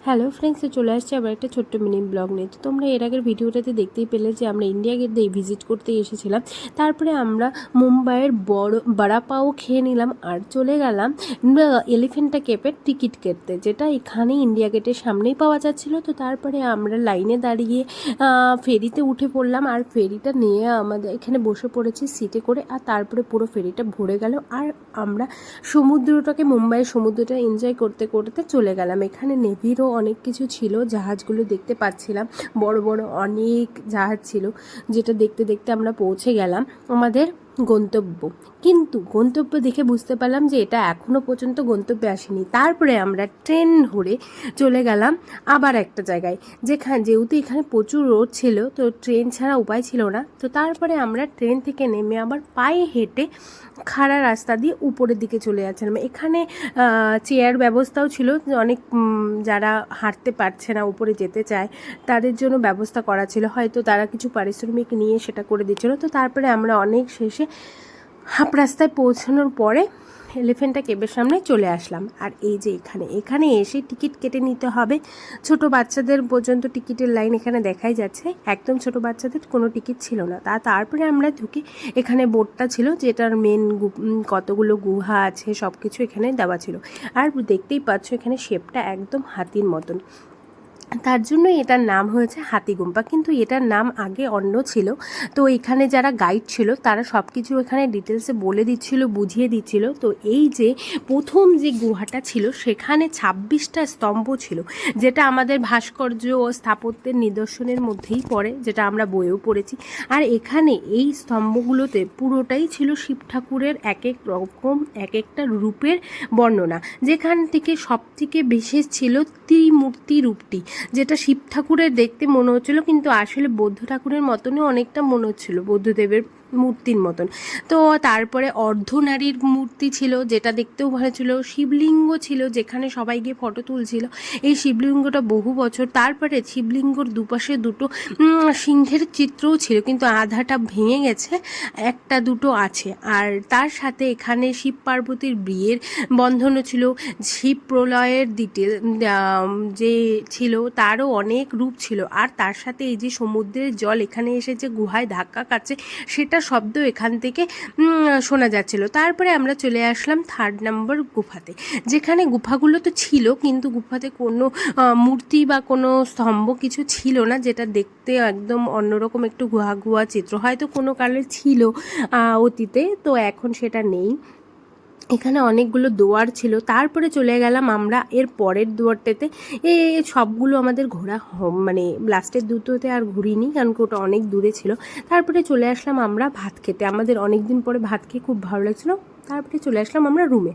Hello friends, চলে আসছে আবার একটা ছোট্ট মিনি ব্লগ নিয়ে। তো তোমরা এর আগের ভিডিওটাতে দেখতেই পেলে যে আমরা ইন্ডিয়া গেট দিয়ে ভিজিট করতে এসেছিলাম। তারপরে আমরা মুম্বাইয়ের বড়া পাও খেয়ে নিলাম আর চলে গেলাম এলিফেন্টা কেপের টিকিট কেটতে, যেটা এখানে ইন্ডিয়া গেটের সামনেই পাওয়া যাচ্ছিলো। তো তারপরে আমরা লাইনে দাঁড়িয়ে ফেরিতে উঠে পড়লাম, আর ফেরিটা নিয়ে আমাদের এখানে বসে পড়েছি সিটে করে। আর তারপরে পুরো ফেরিটা ভরে গেল, আর আমরা মুম্বাইয়ের সমুদ্রটা এনজয় করতে করতে চলে গেলাম। এখানে নেভিরও অনেক কিছু ছিল, জাহাজগুলো দেখতে পাচ্ছিলাম, বড় বড় অনেক জাহাজ ছিল, যেটা দেখতে দেখতে আমরা পৌঁছে গেলাম আমাদের গন্তব্য। কিন্তু গন্তব্য দেখে বুঝতে পারলাম যে এটা এখনও পর্যন্ত গন্তব্যে আসেনি। তারপরে আমরা ট্রেন ধরে চলে গেলাম আবার একটা জায়গায়, যেহেতু এখানে প্রচুর রোদ ছিল, তো ট্রেন ছাড়া উপায় ছিল না। তো তারপরে আমরা ট্রেন থেকে নেমে আবার পায়ে হেঁটে খাড়া রাস্তা দিয়ে উপরের দিকে চলে যাচ্ছিলাম। এখানে চেয়ার ব্যবস্থাও ছিল, অনেক যারা হাঁটতে পারছে না, উপরে যেতে চায়, তাদের জন্য ব্যবস্থা করা ছিল। হয়তো তারা কিছু পারিশ্রমিক নিয়ে সেটা করে দিচ্ছিল। তো তারপরে আমরা অনেক শেষে হাফ রাস্তায় পৌঁছানোর পরে এলিফেন্টা কেবের সামনে চলে আসলাম। আর এই যে এখানে এসে টিকিট কেটে নিতে হবে। ছোট বাচ্চাদের পর্যন্ত টিকিটের লাইন এখানে দেখাই যাচ্ছে, একদম ছোট বাচ্চাদের কোনো টিকিট ছিল না। তারপরে আমরা ঢুকে এখানে বোর্ডটা ছিল, যেটার মেন কতগুলো গুহা আছে সব কিছু এখানে দেওয়া ছিল। আর দেখতেই পাচ্ছ এখানে শেপটা একদম হাতির মতন, তার জন্য এটার নাম হয়েছে হাতিগুম্পা। কিন্তু এটার নাম আগে অন্য ছিল। তো এখানে যারা গাইড ছিল তারা সব কিছু এখানে ডিটেলসে বলে দিচ্ছিল, বুঝিয়ে দিচ্ছিল। তো এই যে প্রথম যে গুহাটা ছিল সেখানে 26টা স্তম্ভ ছিল, যেটা আমাদের ভাস্কর্য ও স্থাপত্যের নিদর্শনের মধ্যেই পড়ে, যেটা আমরা বইয়েও পড়েছি। আর এখানে এই স্তম্ভগুলোতে পুরোটাই ছিল শিব ঠাকুরের এক এক রকম এক একটা রূপের বর্ণনা। যেখান থেকে সবথেকে বিশেষ ছিল ত্রিমূর্তি রূপটি, যেটা শিব ঠাকুরের দেখতে মনে হচ্ছিল, কিন্তু আসলে বৌদ্ধ ঠাকুরের মতনই অনেকটা মনে হচ্ছিল, বৌদ্ধদেবের মূর্তির মতন। তো তারপরে অর্ধনারীর মূর্তি ছিল, যেটা দেখতেও ভালো ছিল। শিবলিঙ্গ ছিল, যেখানে সবাই গিয়ে ফটো তুলছিল। এই শিবলিঙ্গটা বহু বছর। তারপরে শিবলিঙ্গর দুপাশে দুটো সিংহের চিত্রও ছিল, কিন্তু আধাটা ভেঙে গেছে, একটা দুটো আছে। আর তার সাথে এখানে শিব পার্বতীর বিয়ের বন্ধনও ছিল। শিব প্রলয়ের ডিটেল যে ছিল তারও অনেক রূপ ছিল। আর তার সাথে এই যে সমুদ্রের জল এখানে এসে যে গুহায় ধাক্কা খাচ্ছে, সেটা শব্দ এখান থেকে শোনা যাচ্ছিল। তারপরে আমরা চলে আসলাম 3 নম্বর গুফাতে, যেখানে গুফাগুলো তো ছিল, কিন্তু গুফাতে কোনো মূর্তি বা কোনো স্তম্ভ কিছু ছিল না, যেটা দেখতে একদম অন্যরকম একটু গুহা চিত্র। হয়তো কোনো কালে ছিল অতীতে, তো এখন সেটা নেই। এখানে অনেকগুলো দুয়ার ছিল। তারপরে চলে গেলাম আমরা এর পরের দুয়ারটাতে। সবগুলো আমাদের ঘোরা মানে লাস্টের দুটোতে আর ঘুরিনি, কারণ ওটা অনেক দূরে ছিল। তারপরে চলে আসলাম আমরা ভাত খেতে। আমাদের অনেক দিন পরে ভাত খেয়ে খুব ভালো লাগছিলো। তারপরে চলে আসলাম আমরা রুমে।